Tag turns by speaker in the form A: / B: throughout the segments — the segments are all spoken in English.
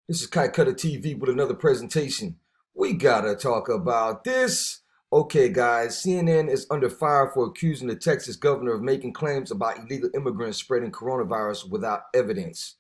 A: This is Kai Cutter TV with another presentation. We gotta talk about this. Okay, guys, CNN is under fire for accusing the Texas governor of making claims about illegal immigrants spreading coronavirus without evidence.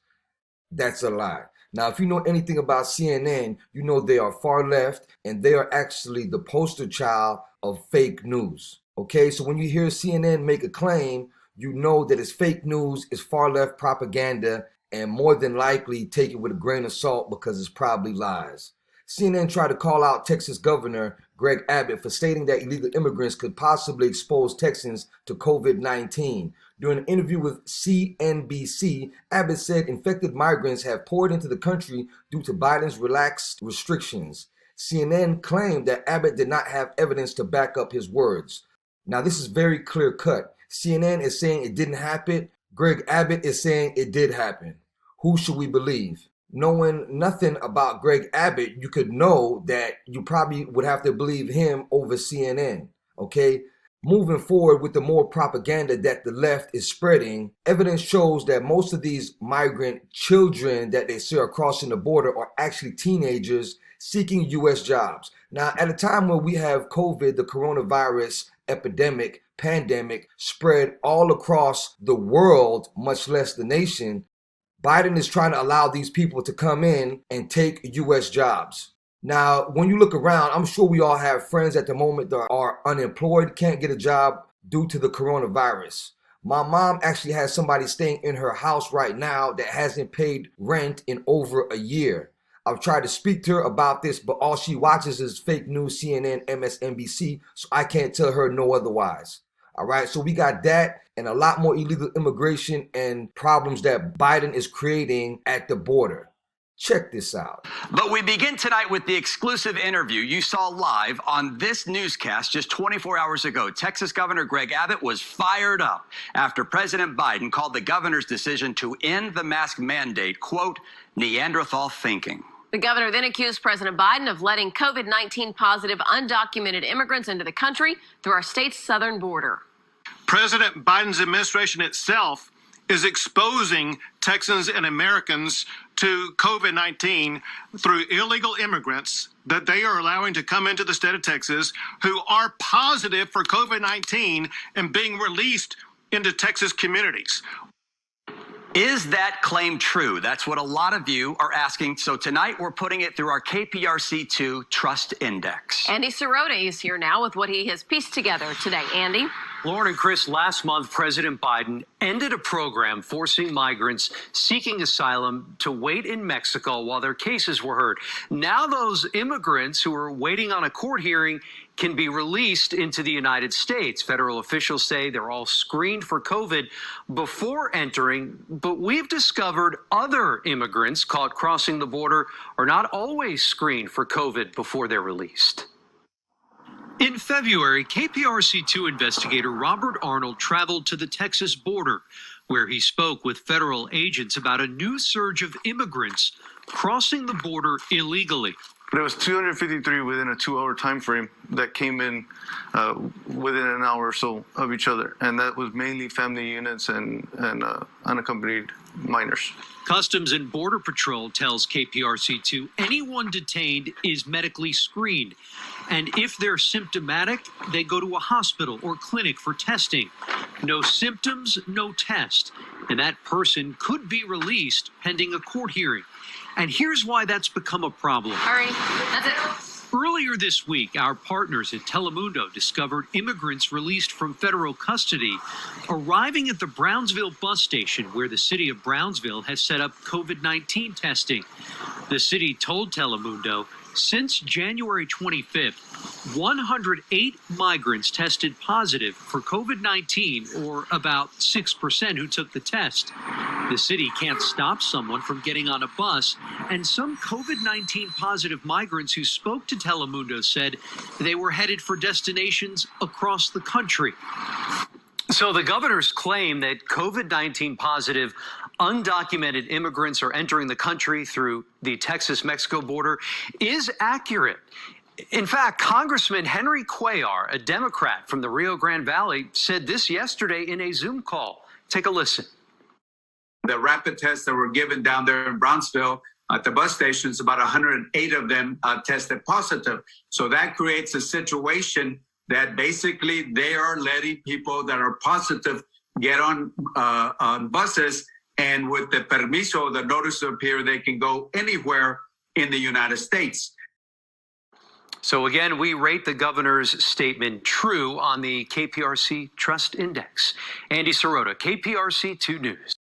A: That's a lie. Now, if you know anything about CNN, you know they are far left and they are actually the poster child of fake news. Okay, so when you hear CNN make a claim, you know that it's fake news, it's far left propaganda, and more than likely take it with a grain of salt because it's probably lies. CNN tried to call out Texas Governor Greg Abbott for stating that illegal immigrants could possibly expose Texans to COVID-19. During an interview with CNBC, Abbott said infected migrants have poured into the country due to Biden's relaxed restrictions. CNN claimed that Abbott did not have evidence to back up his words. Now, this is very clear cut. CNN is saying it didn't happen. Greg Abbott is saying it did happen. Who should we believe? Knowing nothing about Greg Abbott, you could know that you probably would have to believe him over CNN, okay? Moving forward with the more propaganda that the left is spreading, evidence shows that most of these migrant children that they see are crossing the border are actually teenagers seeking U.S. jobs. Now, at a time where we have COVID, the coronavirus epidemic, pandemic spread all across the world, much less the nation, Biden is trying to allow these people to come in and take U.S. jobs. Now, when you look around, I'm sure we all have friends at the moment that are unemployed, can't get a job due to the coronavirus. My mom actually has somebody staying in her house right now that hasn't paid rent in over a year. I've tried to speak to her about this, but all she watches is fake news, CNN, MSNBC, so I can't tell her no otherwise. All right, so we got that and a lot more illegal immigration and problems that Biden is creating at the border. Check this out.
B: But we begin tonight with the exclusive interview you saw live on this newscast just 24 hours ago. Texas Governor Greg Abbott was fired up after President Biden called the governor's decision to end the mask mandate, quote, Neanderthal thinking.
C: The governor then accused President Biden of letting COVID-19 positive undocumented immigrants into the country through our state's southern border.
D: President Biden's administration itself is exposing Texans and Americans to COVID-19 through illegal immigrants that they are allowing to come into the state of Texas who are positive for COVID-19 and being released into Texas communities.
B: Is that claim true? That's what a lot of you are asking. So tonight we're putting it through our KPRC2 Trust Index.
C: Andy Cerrone is here now with what he has pieced together today. Andy?
E: Lauren and Chris, last month, President Biden ended a program forcing migrants seeking asylum to wait in Mexico while their cases were heard. Now those immigrants who are waiting on a court hearing can be released into the United States. Federal officials say they're all screened for COVID before entering, but we've discovered other immigrants caught crossing the border are not always screened for COVID before they're released. In February, KPRC2 investigator Robert Arnold traveled to the Texas border, where he spoke with federal agents about a new surge of immigrants crossing the border illegally.
F: There was 253 within a 2-hour time frame that came in within an hour or so of each other, and that was mainly family units and unaccompanied minors.
E: Customs and Border Patrol tells KPRC2 anyone detained is medically screened, and if they're symptomatic, they go to a hospital or clinic for testing. No symptoms, no test, and that person could be released pending a court hearing. And here's why that's become a problem.
C: All right, that's it.
E: Earlier this week, our partners at Telemundo discovered immigrants released from federal custody arriving at the Brownsville bus station, where the city of Brownsville has set up COVID-19 testing. The city told Telemundo since January 25th, 108 migrants tested positive for COVID-19, or about 6% who took the test. The city can't stop someone from getting on a bus, and some COVID-19 positive migrants who spoke to Telemundo said they were headed for destinations across the country. So the governor's claim that COVID-19 positive undocumented immigrants are entering the country through the Texas-Mexico border is accurate. In fact, Congressman Henry Cuellar, a Democrat from the Rio Grande Valley, said this yesterday in a Zoom call. Take a listen.
G: The rapid tests that were given down there in Brownsville at the bus stations, about 108 of them tested positive. So that creates a situation that basically they are letting people that are positive get on buses, and with the permiso, the notice to appear, they can go anywhere in the United States.
E: So again, we rate the governor's statement true on the KPRC Trust Index. Andy Sirota, KPRC 2 News.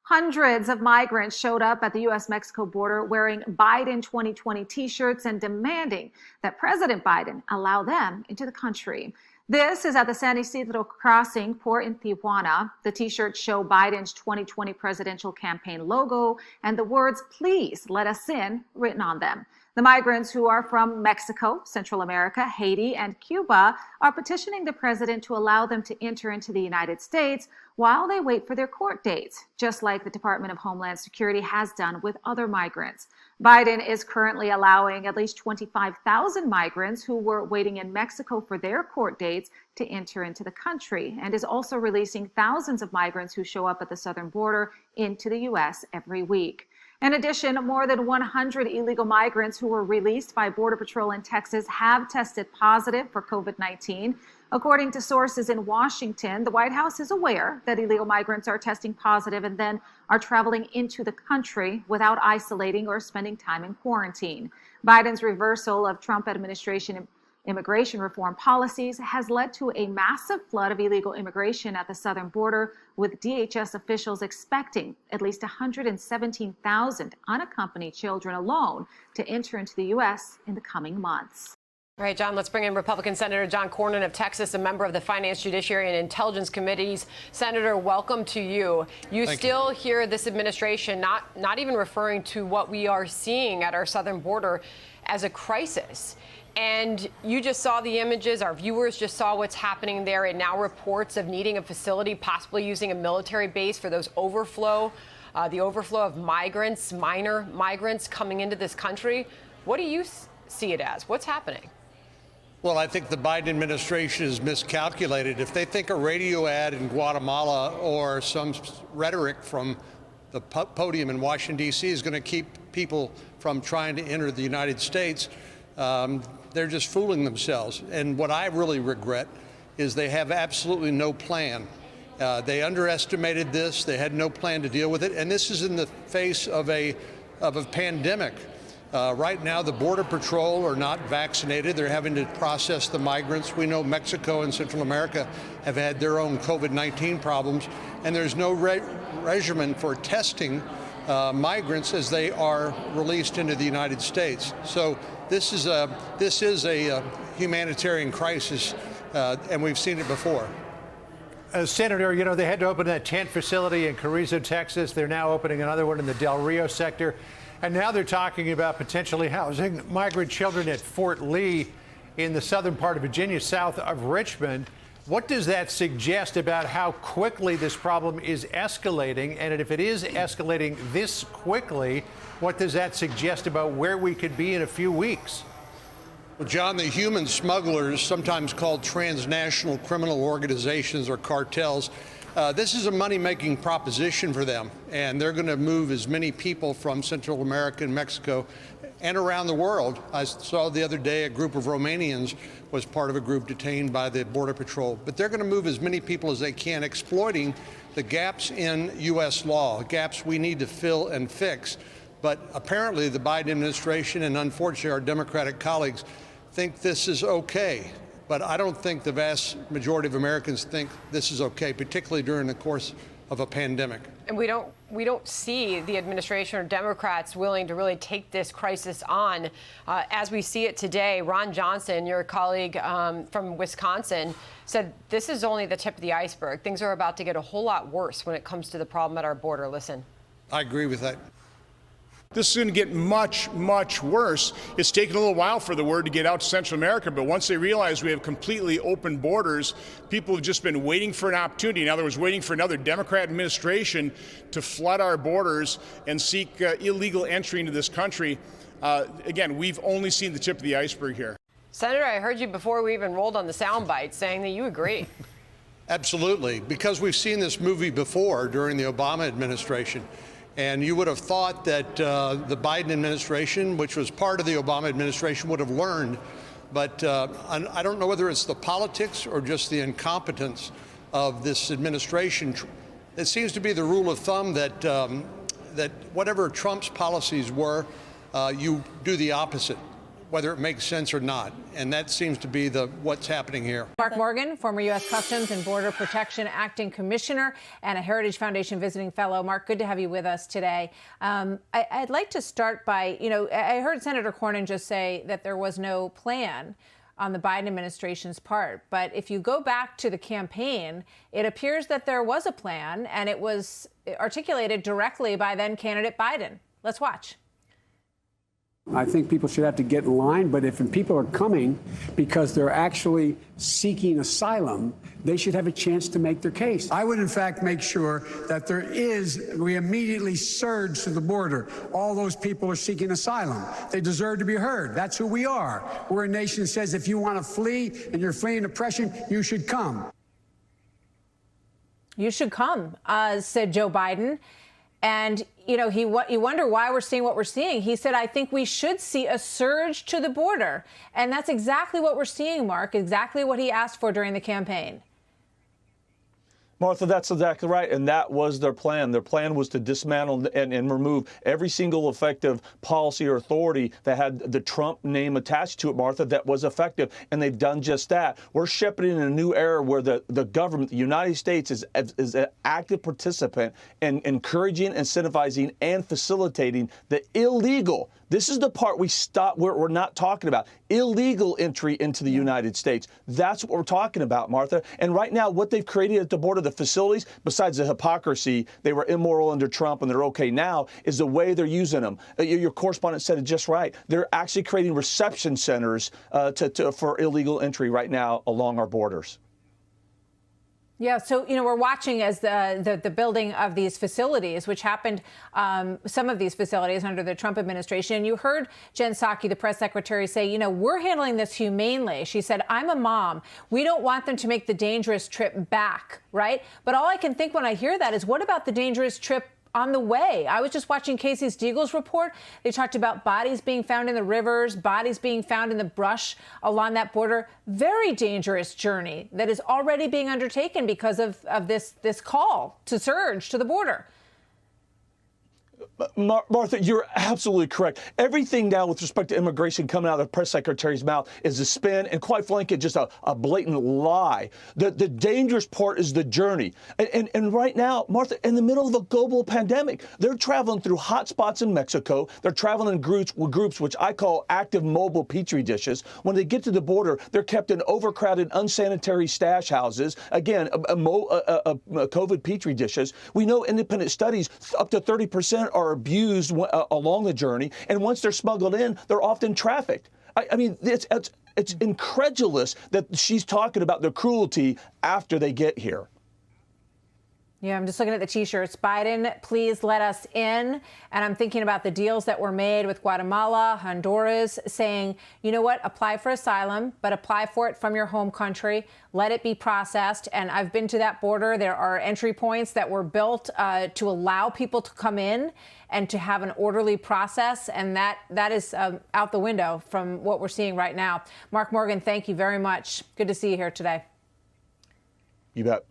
H: Hundreds of migrants showed up at the U.S. Mexico border wearing Biden 2020 t-shirts and demanding that President Biden allow them into the country. This is at the San Ysidro crossing port in Tijuana. The t-shirts show Biden's 2020 presidential campaign logo and the words, "Please let us in," written on them. The migrants, who are from Mexico, Central America, Haiti, and Cuba, are petitioning the president to allow them to enter into the United States while they wait for their court dates, just like the Department of Homeland Security has done with other migrants. Biden is currently allowing at least 25,000 migrants who were waiting in Mexico for their court dates to enter into the country, and is also releasing thousands of migrants who show up at the southern border into the U.S. every week. In addition, more than 100 illegal migrants who were released by Border Patrol in Texas have tested positive for COVID-19. According to sources in Washington, the White House is aware that illegal migrants are testing positive and then are traveling into the country without isolating or spending time in quarantine. Biden's reversal of Trump administration immigration reform policies has led to a massive flood of illegal immigration at the southern border, with DHS officials expecting at least 117,000 unaccompanied children alone to enter into the U.S. in the coming months.
C: All right, John, let's bring in Republican Senator John Cornyn of Texas, a member of the Finance, Judiciary, and Intelligence Committees. Senator, welcome to you. You still hear this administration not even referring to what we are seeing at our southern border as a crisis. And you just saw the images. Our viewers just saw what's happening there. It now reports of needing a facility, possibly using a military base for those the overflow of migrants, minor migrants coming into this country. What do you see it as? What's happening?
I: Well, I think the Biden administration is miscalculated. If they think a radio ad in Guatemala or some rhetoric from the podium in Washington, D.C. is going to keep people from trying to enter the United States, they're just fooling themselves. And what I really regret is they have absolutely no plan. They underestimated this. They had no plan to deal with it. And this is in the face of a pandemic. Right now, the Border Patrol are not vaccinated. They're having to process the migrants. We know Mexico and Central America have had their own COVID-19 problems, and there's no regimen for testing migrants as they are released into the United States. So this is a humanitarian crisis, and we've seen it before.
J: Senator, you know, they had to open that tent facility in Carrizo, Texas. They're now opening another one in the Del Rio sector. And now they're talking about potentially housing migrant children at Fort Lee in the southern part of Virginia, south of Richmond. What does that suggest about how quickly this problem is escalating? And if it is escalating this quickly, what does that suggest about where we could be in a few weeks?
I: Well, John, the human smugglers, sometimes called transnational criminal organizations or cartels, this is a money-making proposition for them, and they're going to move as many people from Central America and Mexico and around the world. I saw the other day a group of Romanians was part of a group detained by the Border Patrol. But they're going to move as many people as they can, exploiting the gaps in U.S. law, gaps we need to fill and fix. But apparently the Biden administration and unfortunately our Democratic colleagues think this is okay. But I don't think the vast majority of Americans think this is okay, particularly during the course of a pandemic. And we don't see the administration or Democrats willing to really take this crisis on as we see it today. Ron Johnson, your colleague from Wisconsin, said this is only the tip of the iceberg. Things are about to get a whole lot worse when it comes to the problem at our border. Listen. I agree with that.
K: This is going to get much, much worse. It's taken a little while for the word to get out to Central America, but once they realize we have completely open borders, people have just been waiting for an opportunity. In other words, waiting for another Democrat administration to flood our borders and seek illegal entry into this country. Again, we've only seen the tip of the iceberg here.
C: Senator, I heard you before we even rolled on the soundbite saying that you agree.
I: Absolutely, because we've seen this movie before during the Obama administration. And you would have thought that the Biden administration, which was part of the Obama administration, would have learned. But I don't know whether it's the politics or just the incompetence of this administration. It seems to be the rule of thumb that that whatever Trump's policies were, you do the opposite, whether it makes sense or not. And that seems to be what's happening here.
H: Mark Morgan, former U.S. Customs and Border Protection Acting Commissioner and a Heritage Foundation visiting fellow. Mark, good to have you with us today. I'd like to start by, I heard Senator Cornyn just say that there was no plan on the Biden administration's part. But if you go back to the campaign, it appears that there was a plan, and it was articulated directly by then candidate Biden. Let's watch.
L: I think people should have to get in line, but if people are coming because they're actually seeking asylum, they should have a chance to make their case. I would, in fact, make sure that we immediately surge to the border. All those people are seeking asylum. They deserve to be heard. That's who we are. We're a nation that says if you want to flee and you're fleeing oppression, you should come.
H: You should come, said Joe Biden. And, you wonder why we're seeing what we're seeing. He said, I think we should see a surge to the border. And that's exactly what we're seeing, Mark, exactly what he asked for during the campaign.
M: Martha, that's exactly right. And that was their plan. Their plan was to dismantle and remove every single effective policy or authority that had the Trump name attached to it, Martha, that was effective. And they've done just that. We're shepherding in a new era where the government, the United States, is an active participant in encouraging, incentivizing, and facilitating the illegal. This is the part we're not talking about. Illegal entry into the United States. That's what we're talking about, Martha. And right now, what they've created at the border, the facilities, besides the hypocrisy, they were immoral under Trump and they're okay now, is the way they're using them. Your correspondent said it just right. They're actually creating reception centers for illegal entry right now along our borders.
H: Yeah, so, we're watching as the building of these facilities, which happened, some of these facilities under the Trump administration. And you heard Jen Psaki, the press secretary, say, we're handling this humanely. She said, I'm a mom. We don't want them to make the dangerous trip back, right? But all I can think when I hear that is, what about the dangerous trip on the way? I was just watching Casey Stiegel's report. They talked about bodies being found in the rivers, bodies being found in the brush along that border. Very dangerous journey that is already being undertaken because of this call to surge to the border.
M: Martha, you're absolutely correct. Everything now with respect to immigration coming out of the press secretary's mouth is a spin and, quite frankly, just a blatant lie. The dangerous part is the journey. And right now, Martha, in the middle of a global pandemic, they're traveling through hot spots in Mexico. They're traveling in groups which I call active mobile petri dishes. When they get to the border, they're kept in overcrowded, unsanitary stash houses. Again, COVID petri dishes. We know independent studies, up to 30% are abused along the journey, and once they're smuggled in, they're often trafficked. I mean, it's incredulous that she's talking about the cruelty after they get here.
H: Yeah, I'm just looking at the T-shirts. Biden, please let us in. And I'm thinking about the deals that were made with Guatemala, Honduras, saying, you know what, apply for asylum, but apply for it from your home country. Let it be processed. And I've been to that border. There are entry points that were built to allow people to come in and to have an orderly process. And that is out the window from what we're seeing right now. Mark Morgan, thank you very much. Good to see you here today.
M: You bet.